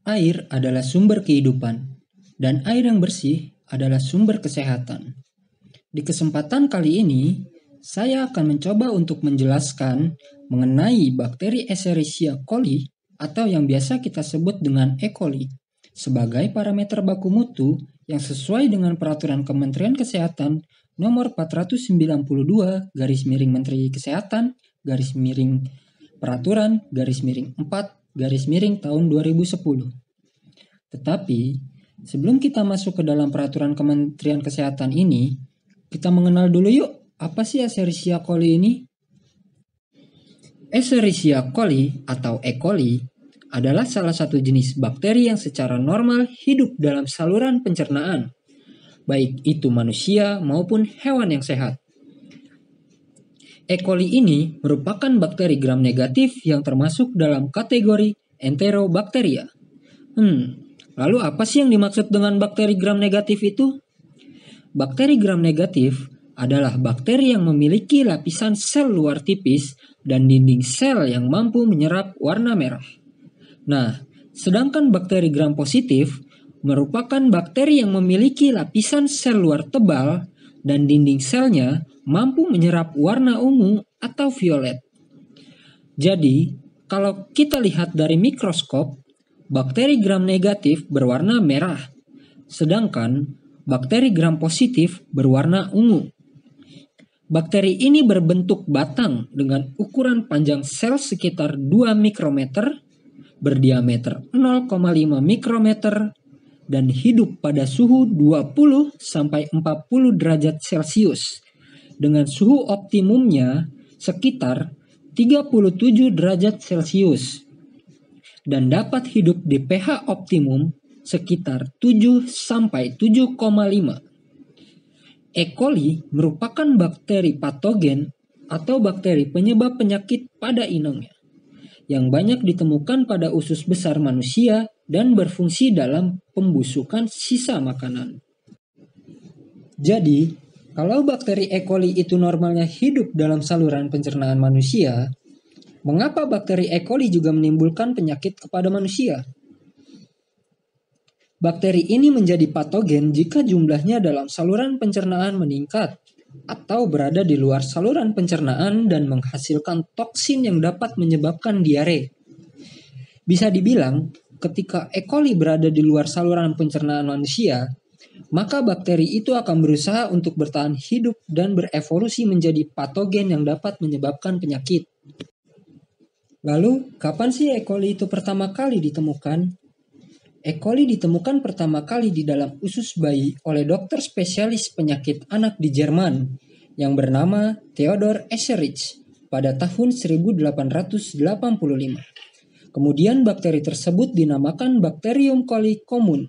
Air adalah sumber kehidupan, dan air yang bersih adalah sumber kesehatan. Di kesempatan kali ini, saya akan mencoba untuk menjelaskan mengenai bakteri Escherichia coli atau yang biasa kita sebut dengan E. coli sebagai parameter baku mutu yang sesuai dengan peraturan Kementerian Kesehatan nomor 492 garis miring Menteri Kesehatan garis miring peraturan garis miring 4 garis miring tahun 2010. Tetapi, sebelum kita masuk ke dalam peraturan Kementerian Kesehatan ini, kita mengenal dulu yuk, apa sih Escherichia coli ini? Escherichia coli atau E. coli adalah salah satu jenis bakteri yang secara normal hidup dalam saluran pencernaan, baik itu manusia maupun hewan yang sehat. E. coli ini merupakan bakteri gram negatif yang termasuk dalam kategori Enterobacteria. Lalu apa sih yang dimaksud dengan bakteri gram negatif itu? Bakteri gram negatif adalah bakteri yang memiliki lapisan sel luar tipis dan dinding sel yang mampu menyerap warna merah. Nah, sedangkan bakteri gram positif merupakan bakteri yang memiliki lapisan sel luar tebal dan dinding selnya mampu menyerap warna ungu atau violet. Jadi, kalau kita lihat dari mikroskop, bakteri gram negatif berwarna merah, sedangkan bakteri gram positif berwarna ungu. Bakteri ini berbentuk batang dengan ukuran panjang sel sekitar 2 mikrometer, berdiameter 0,5 mikrometer, dan hidup pada suhu 20-40 derajat Celcius, dengan suhu optimumnya sekitar 37 derajat Celcius, dan dapat hidup di pH optimum sekitar 7-7,5. E. coli merupakan bakteri patogen atau bakteri penyebab penyakit pada inangnya, yang banyak ditemukan pada usus besar manusia dan berfungsi dalam pembusukan sisa makanan. Jadi, kalau bakteri E. coli itu normalnya hidup dalam saluran pencernaan manusia, mengapa bakteri E. coli juga menimbulkan penyakit kepada manusia? Bakteri ini menjadi patogen jika jumlahnya dalam saluran pencernaan meningkat atau berada di luar saluran pencernaan dan menghasilkan toksin yang dapat menyebabkan diare. Bisa dibilang, ketika E. coli berada di luar saluran pencernaan manusia, maka bakteri itu akan berusaha untuk bertahan hidup dan berevolusi menjadi patogen yang dapat menyebabkan penyakit. Lalu, kapan sih E. coli itu pertama kali ditemukan? E. coli ditemukan pertama kali di dalam usus bayi oleh dokter spesialis penyakit anak di Jerman yang bernama Theodor Escherich pada tahun 1885. Kemudian bakteri tersebut dinamakan Bacterium coli commun.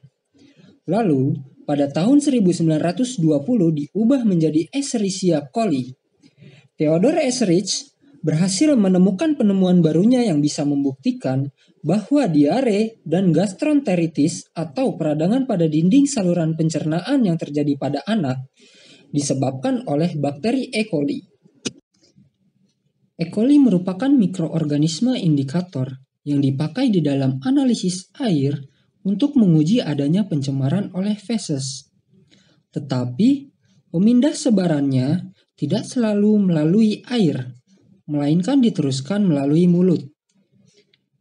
Lalu, pada tahun 1920 diubah menjadi Escherichia coli. Theodor Escherich berhasil menemukan penemuan barunya yang bisa membuktikan bahwa diare dan gastroenteritis atau peradangan pada dinding saluran pencernaan yang terjadi pada anak disebabkan oleh bakteri E. coli. E. coli merupakan mikroorganisme indikator yang dipakai di dalam analisis air untuk menguji adanya pencemaran oleh feses. Tetapi, pemindah sebarannya tidak selalu melalui air, melainkan diteruskan melalui mulut.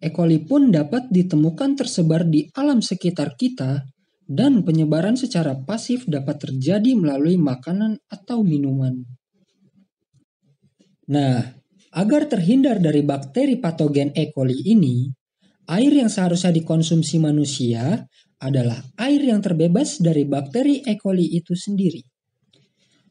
E. coli pun dapat ditemukan tersebar di alam sekitar kita dan penyebaran secara pasif dapat terjadi melalui makanan atau minuman. Nah, agar terhindar dari bakteri patogen E. coli ini, air yang seharusnya dikonsumsi manusia adalah air yang terbebas dari bakteri E. coli itu sendiri.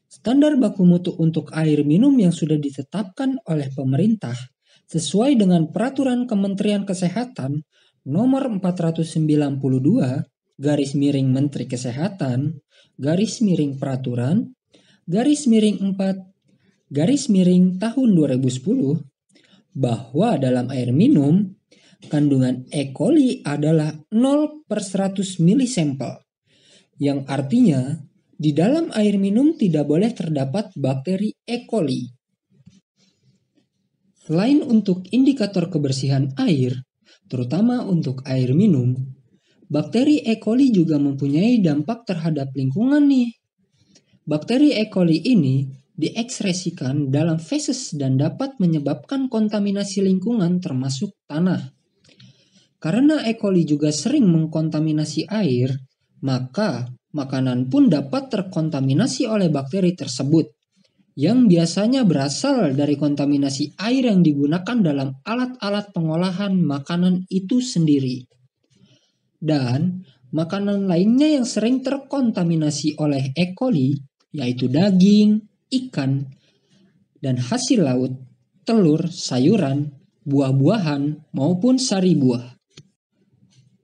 Standar baku mutu untuk air minum yang sudah ditetapkan oleh pemerintah sesuai dengan peraturan Kementerian Kesehatan nomor 492 garis miring Menteri Kesehatan garis miring peraturan garis miring 4 garis miring tahun 2010 bahwa dalam air minum kandungan E. coli adalah 0/100 milisampel, yang artinya di dalam air minum tidak boleh terdapat bakteri E. coli. Selain untuk indikator kebersihan air, terutama untuk air minum, Bakteri E. coli juga mempunyai dampak terhadap lingkungan nih. Bakteri E. coli ini diekskresikan dalam feses dan dapat menyebabkan kontaminasi lingkungan termasuk tanah. Karena E. coli juga sering mengkontaminasi air, maka makanan pun dapat terkontaminasi oleh bakteri tersebut, yang biasanya berasal dari kontaminasi air yang digunakan dalam alat-alat pengolahan makanan itu sendiri. Dan makanan lainnya yang sering terkontaminasi oleh E. coli yaitu daging, ikan, dan hasil laut, telur, sayuran, buah-buahan, maupun sari buah.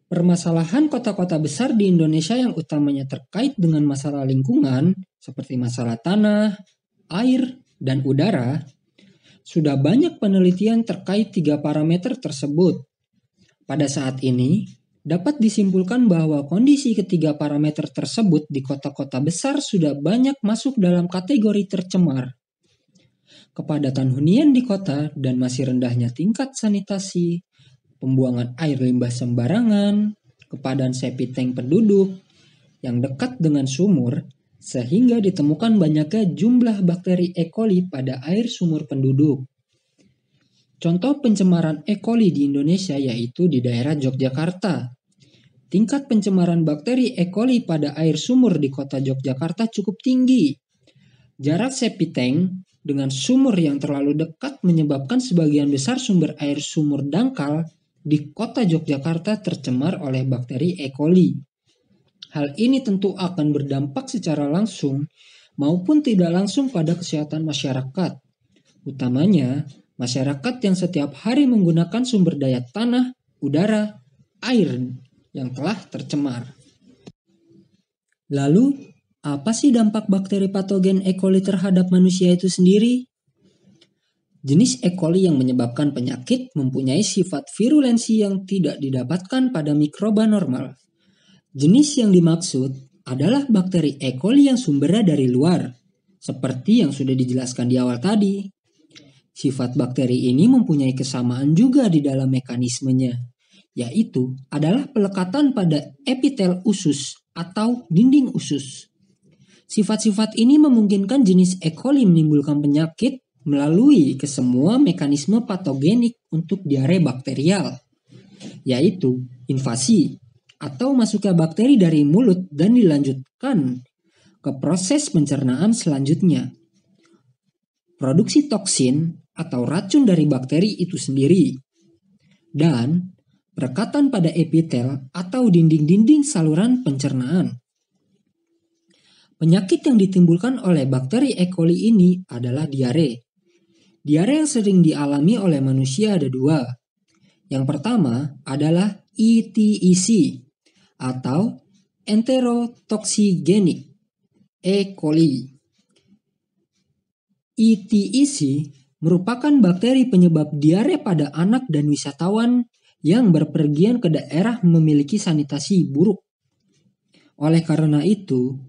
Permasalahan kota-kota besar di Indonesia yang utamanya terkait dengan masalah lingkungan, seperti masalah tanah, air, dan udara, sudah banyak penelitian terkait 3 parameter tersebut. Pada saat ini, dapat disimpulkan bahwa kondisi ketiga parameter tersebut di kota-kota besar sudah banyak masuk dalam kategori tercemar. Kepadatan hunian di kota dan masih rendahnya tingkat sanitasi, pembuangan air limbah sembarangan, kepadatan septic tank penduduk yang dekat dengan sumur, sehingga ditemukan banyaknya jumlah bakteri E. coli pada air sumur penduduk. Contoh pencemaran E. coli di Indonesia yaitu di daerah Yogyakarta. Tingkat pencemaran bakteri E. coli pada air sumur di kota Yogyakarta cukup tinggi. Jarak septic tank dengan sumur yang terlalu dekat menyebabkan sebagian besar sumber air sumur dangkal di kota Yogyakarta tercemar oleh bakteri E. coli. Hal ini tentu akan berdampak secara langsung maupun tidak langsung pada kesehatan masyarakat, utamanya masyarakat yang setiap hari menggunakan sumber daya tanah, udara, air yang telah tercemar. Lalu, apa sih dampak bakteri patogen E. coli terhadap manusia itu sendiri? Jenis E. coli yang menyebabkan penyakit mempunyai sifat virulensi yang tidak didapatkan pada mikroba normal. Jenis yang dimaksud adalah bakteri E. coli yang sumbernya dari luar, seperti yang sudah dijelaskan di awal tadi. Sifat bakteri ini mempunyai kesamaan juga di dalam mekanismenya, yaitu adalah pelekatan pada epitel usus atau dinding usus. Sifat-sifat ini memungkinkan jenis E. coli menimbulkan penyakit melalui kesemua mekanisme patogenik untuk diare bakterial, yaitu invasi atau masuknya bakteri dari mulut dan dilanjutkan ke proses pencernaan selanjutnya. Produksi toksin atau racun dari bakteri itu sendiri, dan perekatan pada epitel atau dinding-dinding saluran pencernaan. Penyakit yang ditimbulkan oleh bakteri E. coli ini adalah diare. Diare yang sering dialami oleh manusia ada 2. Yang pertama adalah ETEC atau Enterotoxigenic E. coli. ETEC merupakan bakteri penyebab diare pada anak dan wisatawan yang berpergian ke daerah memiliki sanitasi buruk. Oleh karena itu,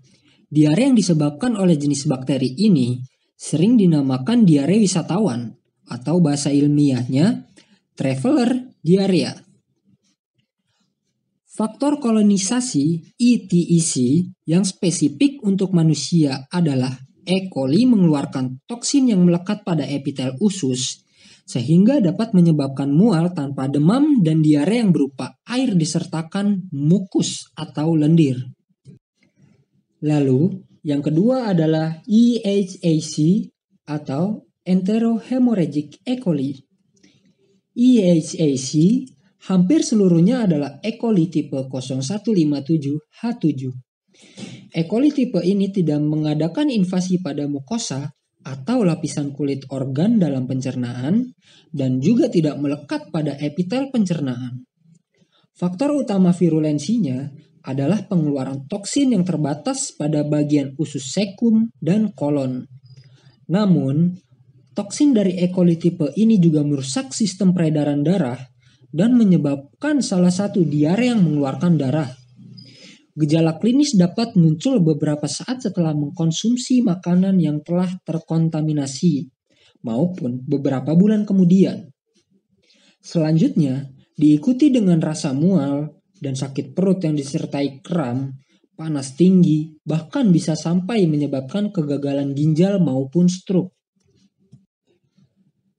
diare yang disebabkan oleh jenis bakteri ini sering dinamakan diare wisatawan atau bahasa ilmiahnya traveler diarrhea. Faktor kolonisasi ETEC yang spesifik untuk manusia adalah E. coli mengeluarkan toksin yang melekat pada epitel usus sehingga dapat menyebabkan mual tanpa demam dan diare yang berupa air disertakan mukus atau lendir. Lalu, yang kedua adalah EHAC atau Enterohemorrhagic E. coli. EHAC hampir seluruhnya adalah E. coli tipe 0157H7. E. coli tipe ini tidak mengadakan invasi pada mukosa atau lapisan kulit organ dalam pencernaan dan juga tidak melekat pada epitel pencernaan. Faktor utama virulensinya adalah pengeluaran toksin yang terbatas pada bagian usus sekum dan kolon. Namun, toksin dari E. coli tipe ini juga merusak sistem peredaran darah dan menyebabkan salah satu diare yang mengeluarkan darah. Gejala klinis dapat muncul beberapa saat setelah mengkonsumsi makanan yang telah terkontaminasi, maupun beberapa bulan kemudian. Selanjutnya, diikuti dengan rasa mual, dan sakit perut yang disertai kram, panas tinggi, bahkan bisa sampai menyebabkan kegagalan ginjal maupun stroke.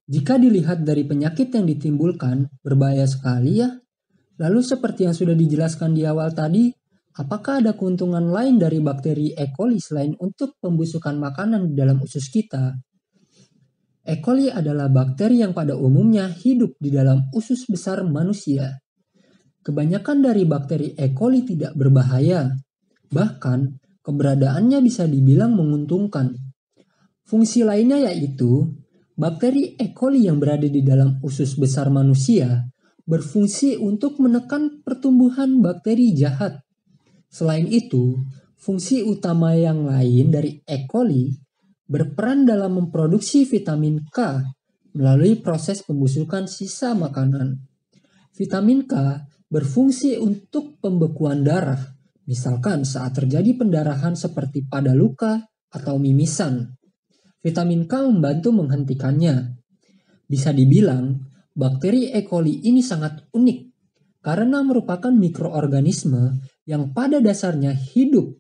Jika dilihat dari penyakit yang ditimbulkan, berbahaya sekali ya. Lalu seperti yang sudah dijelaskan di awal tadi, apakah ada keuntungan lain dari bakteri E. coli selain untuk pembusukan makanan di dalam usus kita? E. coli adalah bakteri yang pada umumnya hidup di dalam usus besar manusia. Kebanyakan dari bakteri E. coli tidak berbahaya, bahkan keberadaannya bisa dibilang menguntungkan. Fungsi lainnya yaitu, bakteri E. coli yang berada di dalam usus besar manusia berfungsi untuk menekan pertumbuhan bakteri jahat. Selain itu, fungsi utama yang lain dari E. coli berperan dalam memproduksi vitamin K melalui proses pembusukan sisa makanan. Vitamin K berfungsi untuk pembekuan darah, misalkan saat terjadi pendarahan seperti pada luka atau mimisan. Vitamin K membantu menghentikannya. Bisa dibilang, bakteri E. coli ini sangat unik karena merupakan mikroorganisme yang pada dasarnya hidup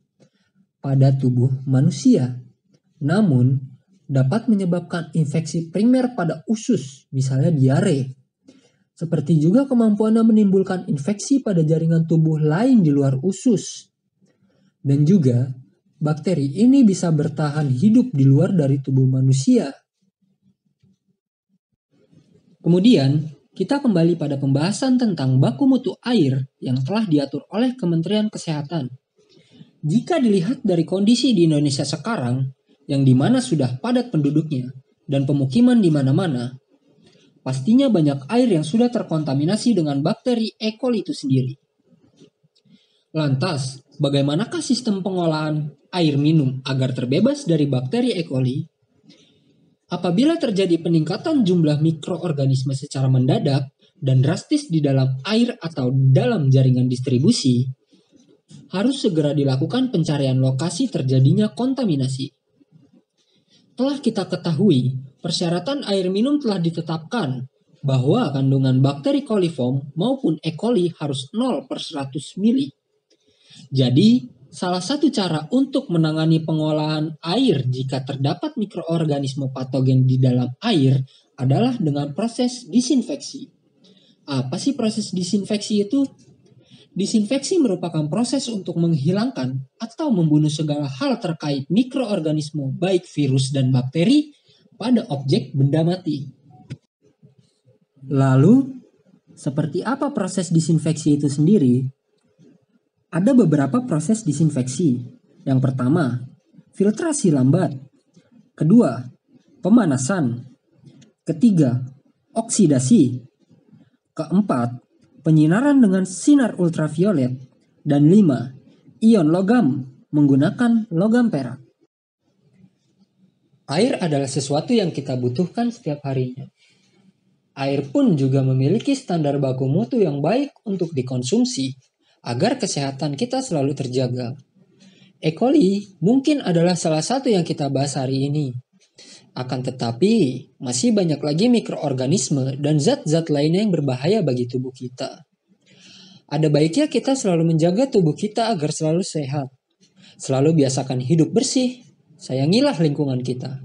pada tubuh manusia. Namun, dapat menyebabkan infeksi primer pada usus, misalnya diare. Seperti juga kemampuannya menimbulkan infeksi pada jaringan tubuh lain di luar usus. Dan juga, bakteri ini bisa bertahan hidup di luar dari tubuh manusia. Kemudian, kita kembali pada pembahasan tentang baku mutu air yang telah diatur oleh Kementerian Kesehatan. Jika dilihat dari kondisi di Indonesia sekarang, yang dimana sudah padat penduduknya dan pemukiman di mana-mana, pastinya banyak air yang sudah terkontaminasi dengan bakteri E. coli itu sendiri. Lantas, bagaimanakah sistem pengolahan air minum agar terbebas dari bakteri E. coli? Apabila terjadi peningkatan jumlah mikroorganisme secara mendadak dan drastis di dalam air atau dalam jaringan distribusi, harus segera dilakukan pencarian lokasi terjadinya kontaminasi. Telah kita ketahui, persyaratan air minum telah ditetapkan bahwa kandungan bakteri coliform maupun E. coli harus 0/100 mili. Jadi, salah satu cara untuk menangani pengolahan air jika terdapat mikroorganisme patogen di dalam air adalah dengan proses disinfeksi. Apa sih proses disinfeksi itu? Disinfeksi merupakan proses untuk menghilangkan atau membunuh segala hal terkait mikroorganisme baik virus dan bakteri pada objek benda mati. Lalu, seperti apa proses disinfeksi itu sendiri? Ada beberapa proses disinfeksi. Yang pertama, filtrasi lambat. Kedua, pemanasan. Ketiga, oksidasi. Keempat, penyinaran dengan sinar ultraviolet. Dan 5, ion logam menggunakan logam perak. Air adalah sesuatu yang kita butuhkan setiap harinya. Air pun juga memiliki standar baku mutu yang baik untuk dikonsumsi, agar kesehatan kita selalu terjaga. E. coli mungkin adalah salah satu yang kita bahas hari ini. Akan tetapi, masih banyak lagi mikroorganisme dan zat-zat lainnya yang berbahaya bagi tubuh kita. Ada baiknya kita selalu menjaga tubuh kita agar selalu sehat. Selalu biasakan hidup bersih, sayangilah lingkungan kita.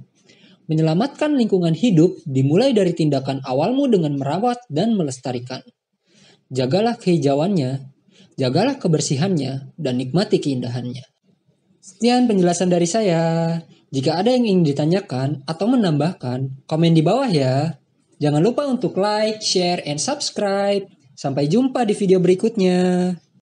Menyelamatkan lingkungan hidup dimulai dari tindakan awalmu dengan merawat dan melestarikan. Jagalah kehijauannya, jagalah kebersihannya, dan nikmati keindahannya. Sekian penjelasan dari saya. Jika ada yang ingin ditanyakan atau menambahkan, komen di bawah ya. Jangan lupa untuk like, share, and subscribe. Sampai jumpa di video berikutnya.